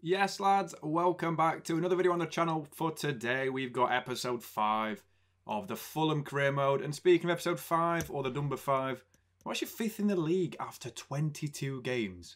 Yes, lads, welcome back to another video on the channel. For today, we've got episode 5 of the Fulham career mode. And speaking of episode 5, or the number 5, we're actually 5th in the league after 22 games.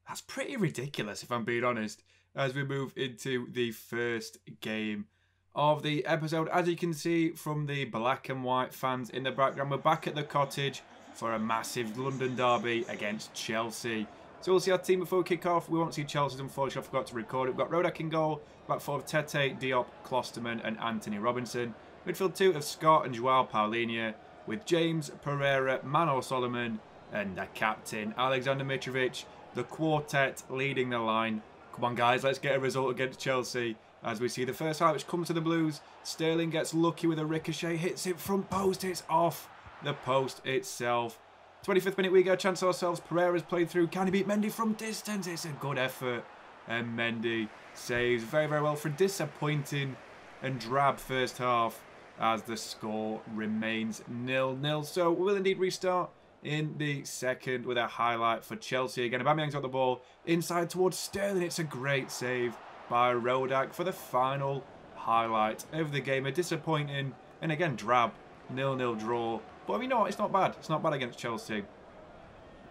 That's pretty ridiculous, if I'm being honest, as we move into the first game of the episode. As you can see from the black and white fans in the background, we're back at the cottage for a massive London derby against Chelsea. So we'll see our team before we kick off. We won't see Chelsea's, unfortunately. I forgot to record it. We've got Rodak in goal, back four of Tete, Diop, Klosterman and Anthony Robinson. Midfield 2 of Scott and Joao Paulinho, with James, Pereira, Manor Solomon and the captain, Alexander Mitrovic. The quartet leading the line. Come on, guys, let's get a result against Chelsea. As we see the first half, which comes to the Blues. Sterling gets lucky with a ricochet, hits it front post, it's off the post itself. 25th minute, we get a chance ourselves. Pereira's played through. Can he beat Mendy from distance? It's a good effort. And Mendy saves very, very well for a disappointing and drab first half as the score remains 0-0. So we will indeed restart in the second with a highlight for Chelsea. Again, Aubameyang's got the ball inside towards Sterling. It's a great save by Rodak for the final highlight of the game. A disappointing and again drab 0-0 draw. But I mean, no, it's not bad. It's not bad against Chelsea.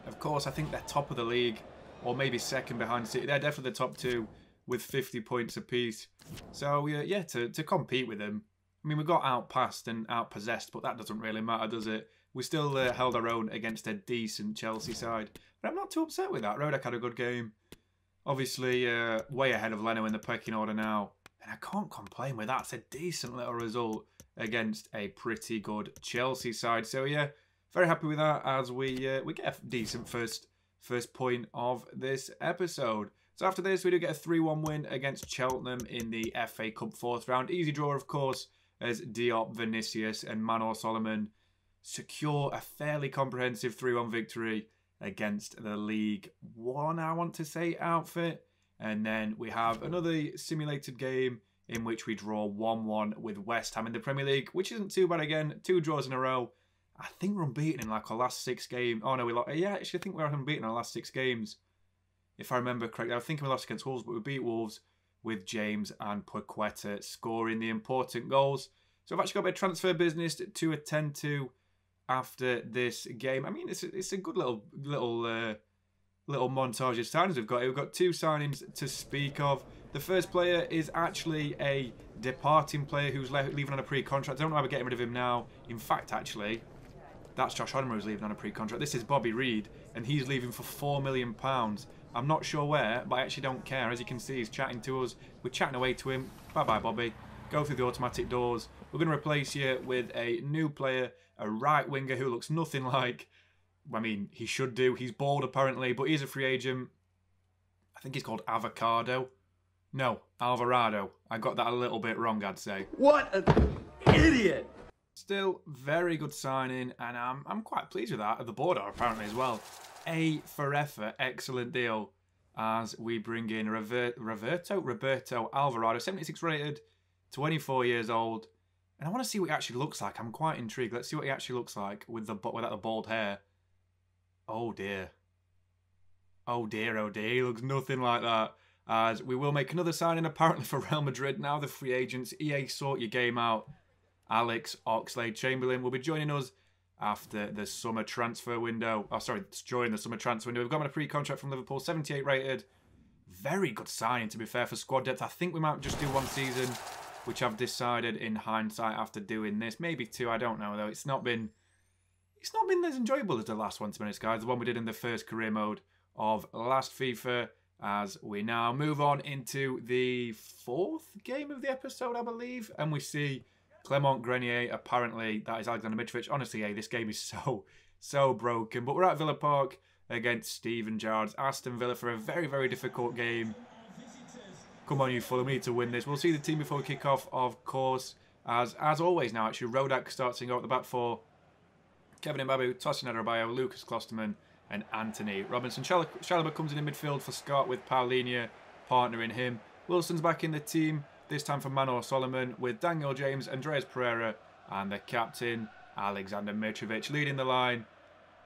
Of course, I think they're top of the league, or maybe second behind City. They're definitely the top two with 50 points apiece. So, yeah, to compete with them, I mean, we got outpassed and outpossessed, but that doesn't really matter, does it? We still held our own against a decent Chelsea side. But I'm not too upset with that. Rodak had a good game. Obviously, way ahead of Leno in the pecking order now. And I can't complain with that. It's a decent little result against a pretty good Chelsea side. So yeah, very happy with that as we get a decent first point of this episode. So after this, we do get a 3-1 win against Cheltenham in the FA Cup 4th round. Easy draw, of course, as Diop, Vinicius and Manor Solomon secure a fairly comprehensive 3-1 victory against the League One, I want to say, outfit. And then we have another simulated game in which we draw 1-1 with West Ham in the Premier League, which isn't too bad again. 2 draws in a row. I think we're unbeaten in like our last 6 games. Oh no, we lost. Yeah, actually I think we're unbeaten in our last 6 games. If I remember correctly. I think we lost against Wolves, but we beat Wolves with James and Paqueta scoring the important goals. So I've actually got a bit of transfer business to attend to after this game. I mean, it's a good little montage of signings we've got here. We've got 2 signings to speak of. The first player is actually a departing player who's leaving on a pre-contract. I don't know how we're getting rid of him now. In fact, actually, that's Josh Hodmer who's leaving on a pre-contract. This is Bobby Reed, and he's leaving for £4 million. I'm not sure where, but I actually don't care. As you can see, he's chatting to us. We're chatting away to him. Bye-bye, Bobby. Go through the automatic doors. We're going to replace you with a new player, a right winger who looks nothing like... I mean, he should do. He's bald, apparently, but he's a free agent. I think he's called Avocado. No, Alvarado. I got that a little bit wrong, I'd say. What an idiot! Still, very good signing, and I'm quite pleased with that. The board are apparently as well. A for effort, excellent deal. As we bring in Roberto Alvarado, 76 rated, 24 years old. And I want to see what he actually looks like. I'm quite intrigued. Let's see what he actually looks like without the bald hair. Oh dear. Oh dear, oh dear. He looks nothing like that. As we will make another signing apparently for Real Madrid. Now the free agents. EA, sort your game out. Alex Oxlade-Chamberlain will be joining us after the summer transfer window. Oh, sorry, during the summer transfer window. We've got him on a pre-contract from Liverpool. 78 rated. Very good signing, to be fair, for squad depth. I think we might just do 1 season, which I've decided in hindsight after doing this. Maybe 2, I don't know, though. It's not been as enjoyable as the last one, to be honest, guys. The one we did in the first career mode of last FIFA. As we now move on into the 4th game of the episode, I believe. And we see Clement Grenier. Apparently, that is Alexander Mitrovic. Honestly, this game is so broken. But we're at Villa Park against Steven Gerrard's Aston Villa for a very, very difficult game. Come on, you Fulham. We need to win this. We'll see the team before we kick off, of course. As always now, actually, Rodak starts to go at the back 4. Kevin Mbabu, Tosin Adebayo, Lucas Klosterman, and Anthony Robinson. Chalobah comes in midfield for Scott with Paulinho partnering him. Wilson's back in the team, this time for Manor Solomon, with Daniel James, Andreas Pereira, and the captain, Alexander Mitrovic, leading the line.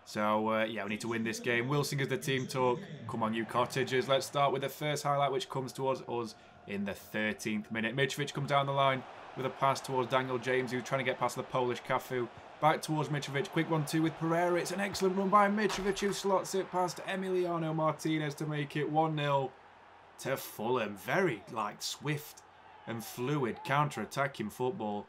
So, yeah, we need to win this game. Wilson gives the team talk. Come on, you Cottagers. Let's start with the first highlight, which comes towards us in the 13th minute. Mitrovic comes down the line with a pass towards Daniel James, who's trying to get past the Polish Cafu. Back towards Mitrovic. Quick 1-2 with Pereira. It's an excellent run by Mitrovic, who slots it past Emiliano Martinez to make it 1-0 to Fulham. Very, swift and fluid counter-attacking football.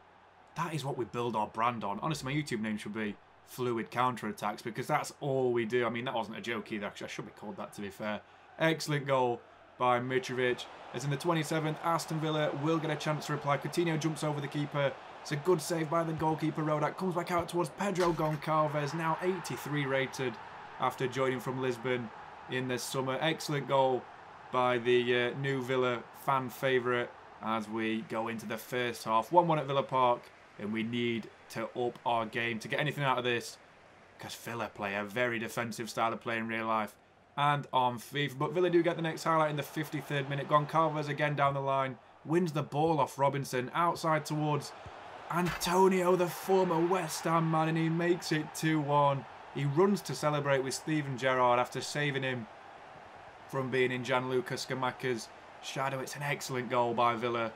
That is what we build our brand on. Honestly, my YouTube name should be Fluid Counter-Attacks, because that's all we do. I mean, that wasn't a joke either. Actually, I should be called that, to be fair. Excellent goal by Mitrovic. As in the 27th, Aston Villa will get a chance to reply. Coutinho jumps over the keeper. It's a good save by the goalkeeper, Rodak. Comes back out towards Pedro Goncalves, now 83 rated after joining from Lisbon in the summer. Excellent goal by the new Villa fan favourite as we go into the first half. 1-1 at Villa Park, and we need to up our game to get anything out of this, because Villa play a very defensive style of play in real life and on FIFA. But Villa do get the next highlight in the 53rd minute. Goncalves again down the line, wins the ball off Robinson, outside towards Antonio, the former West Ham man, and he makes it 2-1. He runs to celebrate with Steven Gerrard after saving him from being in Gianluca Scamacca's shadow. It's an excellent goal by Villa.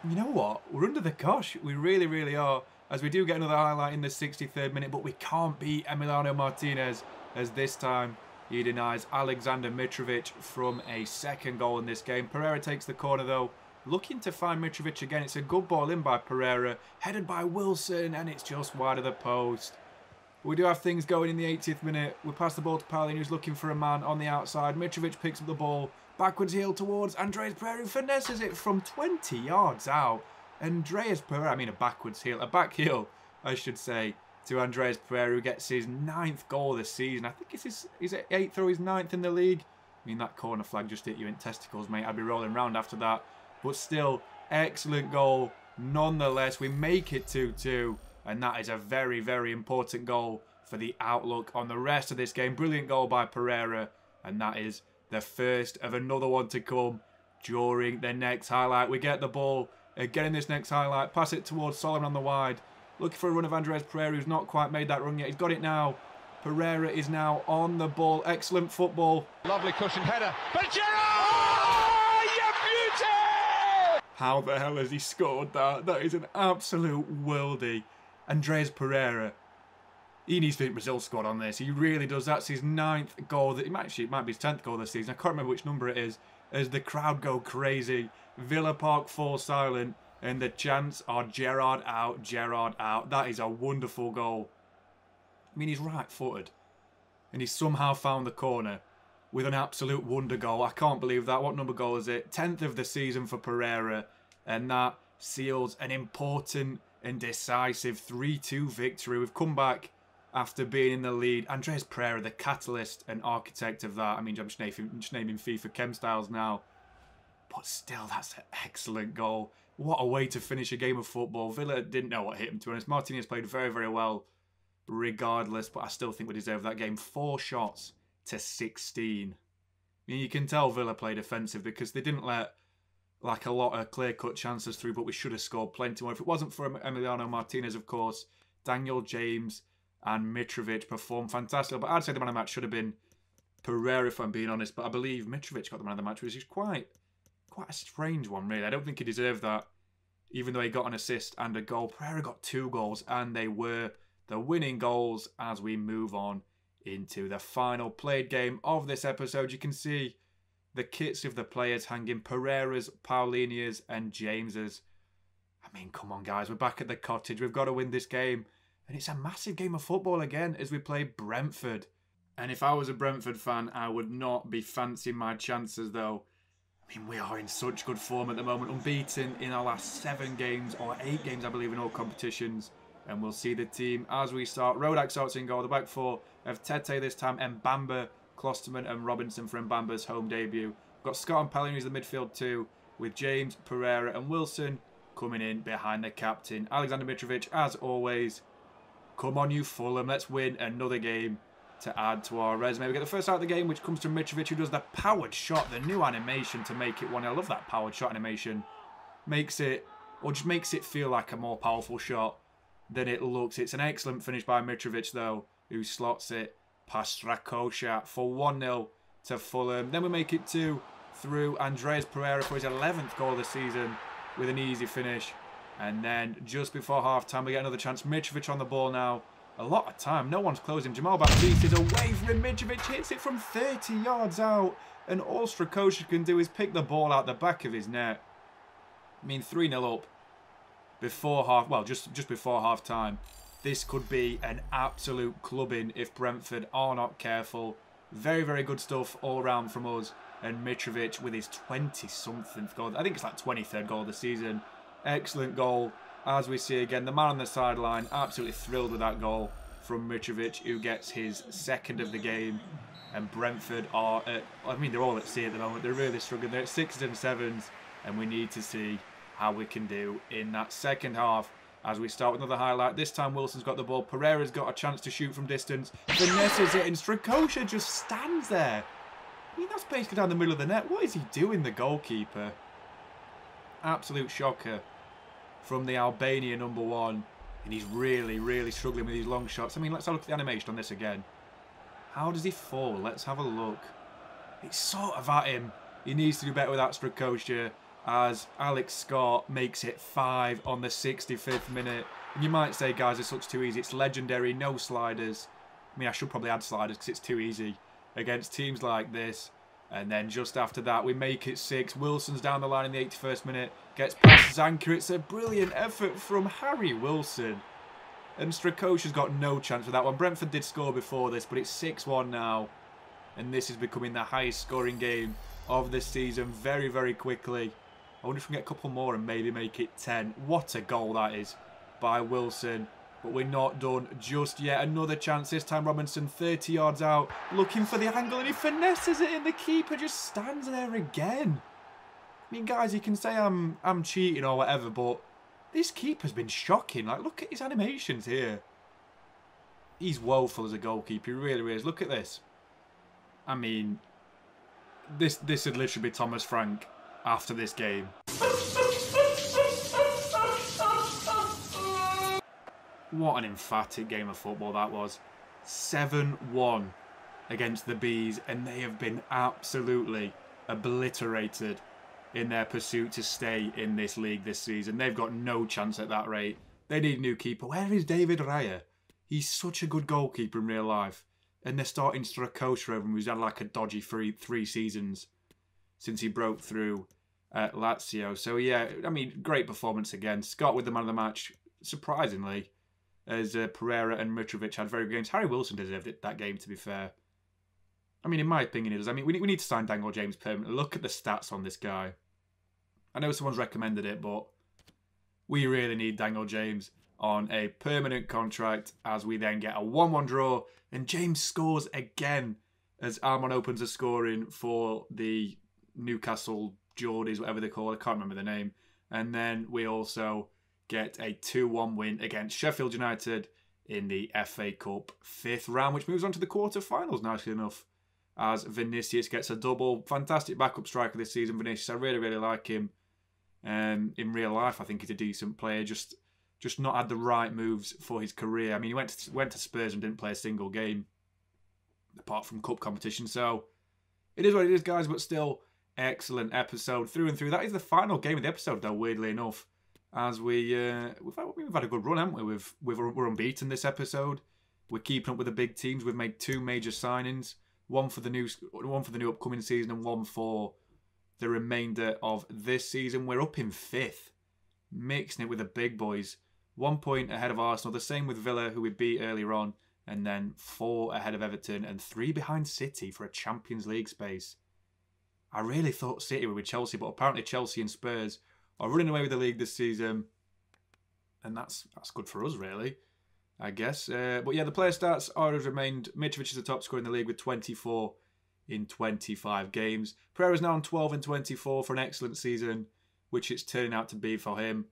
You know what? We're under the cosh. We really, really are. As we do get another highlight in the 63rd minute, but we can't beat Emiliano Martinez, as this time he denies Alexander Mitrovic from a second goal in this game. Pereira takes the corner though, looking to find Mitrovic again. It's a good ball in by Pereira, headed by Wilson, and it's just wide of the post. We do have things going in the 80th minute. We pass the ball to Paulin, who's looking for a man on the outside. Mitrovic picks up the ball, backwards heel towards Andreas Pereira, who finesses it from 20 yards out. Andreas Pereira, I mean a backwards heel, a back heel, I should say, to Andreas Pereira, who gets his 9th goal this season. I think it's his 8th or his 9th in the league. I mean, that corner flag just hit you in testicles, mate. I'd be rolling around after that. But still, excellent goal. Nonetheless, we make it 2-2. And that is a very, very important goal for the outlook on the rest of this game. Brilliant goal by Pereira. And that is the first of another one to come during the next highlight. We get the ball again in this next highlight. Pass it towards Solomon on the wide. Looking for a run of Andres Pereira, who's not quite made that run yet. He's got it now. Pereira is now on the ball. Excellent football. Lovely cushion header. But Gerrard! Oh, you beauty! How the hell has he scored that? That is an absolute worldie. Andres Pereira. He needs to be in Brazil squad on this. He really does. That's his 9th goal. It might be his 10th goal this season. I can't remember which number it is. As the crowd go crazy. Villa Park falls silent. And the chants are Gerrard out, Gerrard out. That is a wonderful goal. I mean, he's right-footed. And he's somehow found the corner with an absolute wonder goal. I can't believe that. What number goal is it? 10th of the season for Pereira. And that seals an important and decisive 3-2 victory. We've come back after being in the lead. Andres Pereira, the catalyst and architect of that. I mean, I'm just naming FIFA Chem Styles now. But still, that's an excellent goal. What a way to finish a game of football. Villa didn't know what hit him, to be honest. Martinez played very, very well regardless, but I still think we deserve that game. 4 shots to 16. I mean, you can tell Villa played offensive because they didn't let a lot of clear-cut chances through, but we should have scored plenty more. If it wasn't for Emiliano Martinez, of course, Daniel James and Mitrovic performed fantastic. But I'd say the man of the match should have been Pereira, if I'm being honest, but I believe Mitrovic got the man of the match, which is quite a strange one, really. I don't think he deserved that, even though he got an assist and a goal. Pereira got 2 goals, and they were the winning goals as we move on into the final played game of this episode. You can see the kits of the players hanging. Pereira's, Paulinia's, and James's. I mean, come on, guys. We're back at the cottage. We've got to win this game. And it's a massive game of football again as we play Brentford. And if I was a Brentford fan, I would not be fancying my chances, though. I mean, we are in such good form at the moment. Unbeaten in our last 7 games, or 8 games, I believe, in all competitions. And we'll see the team as we start. Rodak starts in goal. The back 4 of Tete this time. Mbamba, Klosterman and Robinson for Mbamba's home debut. We've got Scott and Pellegrini as the midfield 2, with James, Pereira and Wilson coming in behind the captain. Alexander Mitrovic, as always. Come on, you Fulham. Let's win another game to add to our resume. We get the first out of the game, which comes from Mitrovic, who does the powered shot, the new animation to make it 1-0. I love that powered shot animation. Makes it feel like a more powerful shot than it looks. It's an excellent finish by Mitrovic, though. who slots it past Strakosha for 1-0 to Fulham. Then we make it 2 through Andreas Pereira for his 11th goal of the season with an easy finish. And then just before half-time, we get another chance. Mitrovic on the ball now. A lot of time. No one's closing. Jamal Baptiste is away from him. Mitrovic hits it from 30 yards out. And all Strakosha can do is pick the ball out the back of his net. I mean, 3-0 up before just before half-time. This could be an absolute clubbing if Brentford are not careful. Very, very good stuff all round from us. And Mitrovic with his 20-something goal. I think it's like 23rd goal of the season. Excellent goal. As we see again, the man on the sideline absolutely thrilled with that goal from Mitrovic, who gets his 2nd of the game. And Brentford are they're all at sea at the moment. They're really struggling. They're at 6s and 7s. And we need to see how we can do in that second half. As we start with another highlight. This time Wilson's got the ball. Pereira's got a chance to shoot from distance. Finesses it, and Strakosha just stands there. I mean, that's basically down the middle of the net. What is he doing, the goalkeeper? Absolute shocker from the Albania #1. And he's really, really struggling with these long shots. I mean, let's have a look at the animation on this again. How does he fall? Let's have a look. It's sort of at him. He needs to do better with that, Strakosha, as Alex Scott makes it 5 on the 65th minute. And you might say, guys, this looks too easy. It's legendary, no sliders. I mean, I should probably add sliders because it's too easy against teams like this. And then just after that, we make it 6. Wilson's down the line in the 81st minute. Gets past Zanka. It's a brilliant effort from Harry Wilson. And Strakosha's got no chance with that one. Brentford did score before this, but it's 6-1 now. And this is becoming the highest scoring game of the season very, very quickly. I wonder if we can get a couple more and maybe make it 10. What a goal that is by Wilson. But we're not done just yet. Another chance. This time Robinson 30 yards out. Looking for the angle and he finesses it in. The keeper just stands there again. I mean, guys, you can say I'm cheating or whatever, but this keeper's been shocking. Like, look at his animations here. He's woeful as a goalkeeper. He really, really is. Look at this. I mean, this would literally be Thomas Frank after this game. What an emphatic game of football that was. 7-1 against the Bees, and they have been absolutely obliterated in their pursuit to stay in this league this season. They've got no chance at that rate. They need a new keeper. Where is David Raya? He's such a good goalkeeper in real life. And they're starting Strakosha over him, who's had like a dodgy three seasons since he broke through at Lazio. So yeah, I mean, great performance again. Scott with the man of the match, surprisingly, as Pereira and Mitrovic had very good games. Harry Wilson deserved that game, to be fair. I mean, in my opinion, he does. I mean, we need to sign Daniel James permanently. Look at the stats on this guy. I know someone's recommended it, but we really need Daniel James on a permanent contract as we then get a 1-1 draw. And James scores again as Armon opens a scoring for the Newcastle Geordies, whatever they call it. I can't remember the name. And then we also get a 2-1 win against Sheffield United in the FA Cup 5th round, which moves on to the quarter-finals, nicely enough, as Vinicius gets a double. Fantastic backup striker this season, Vinicius. I really, really like him. In real life, I think he's a decent player. Just not had the right moves for his career. I mean, he went to Spurs and didn't play a single game apart from cup competition. So it is what it is, guys. But still, excellent episode through and through. That is the final game of the episode, though. Weirdly enough, as we've had a good run, haven't we? We're unbeaten this episode. We're keeping up with the big teams. We've made 2 major signings. One for the new upcoming season, and one for the remainder of this season. We're up in 5th, mixing it with the big boys. 1 point ahead of Arsenal, the same with Villa, who we beat earlier on, and then 4 ahead of Everton, and 3 behind City for a Champions League space. I really thought City were with Chelsea, but apparently Chelsea and Spurs are running away with the league this season, and that's good for us, really, I guess. But yeah, the player stats are as remained. Mitrovic is the top scorer in the league with 24 in 25 games. Pereira's now on 12 in 24 for an excellent season, which it's turning out to be for him.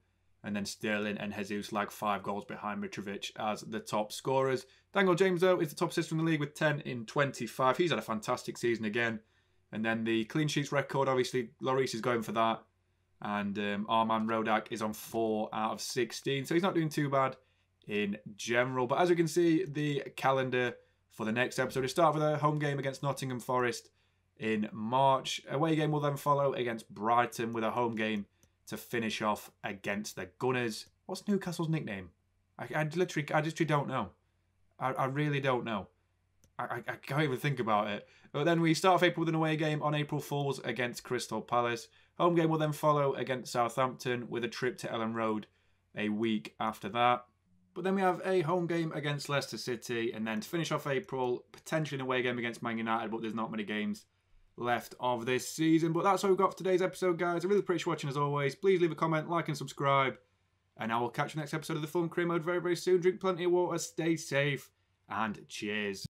And then Sterling and Jesus lag 5 goals behind Mitrovic as the top scorers. Daniel James, though, is the top assister in the league with 10 in 25. He's had a fantastic season again. And then the clean sheets record, obviously, Lloris is going for that. And Arman Rodak is on 4 out of 16. So he's not doing too bad in general. But as you can see, the calendar for the next episode, we start with a home game against Nottingham Forest in March. Away game will then follow against Brighton, with a home game to finish off against the Gunners. What's Newcastle's nickname? I literally don't know. I really don't know. I can't even think about it. But then we start off April with an away game on April Fools against Crystal Palace. Home game will then follow against Southampton, with a trip to Ellen Road a week after that. But then we have a home game against Leicester City, and then to finish off April, potentially an away game against Man United, but there's not many games left of this season. But that's all we've got for today's episode, guys. I really appreciate you watching as always. Please leave a comment, like and subscribe. And I will catch you next episode of the Fulham Career Mode very, very soon. Drink plenty of water, stay safe, and cheers.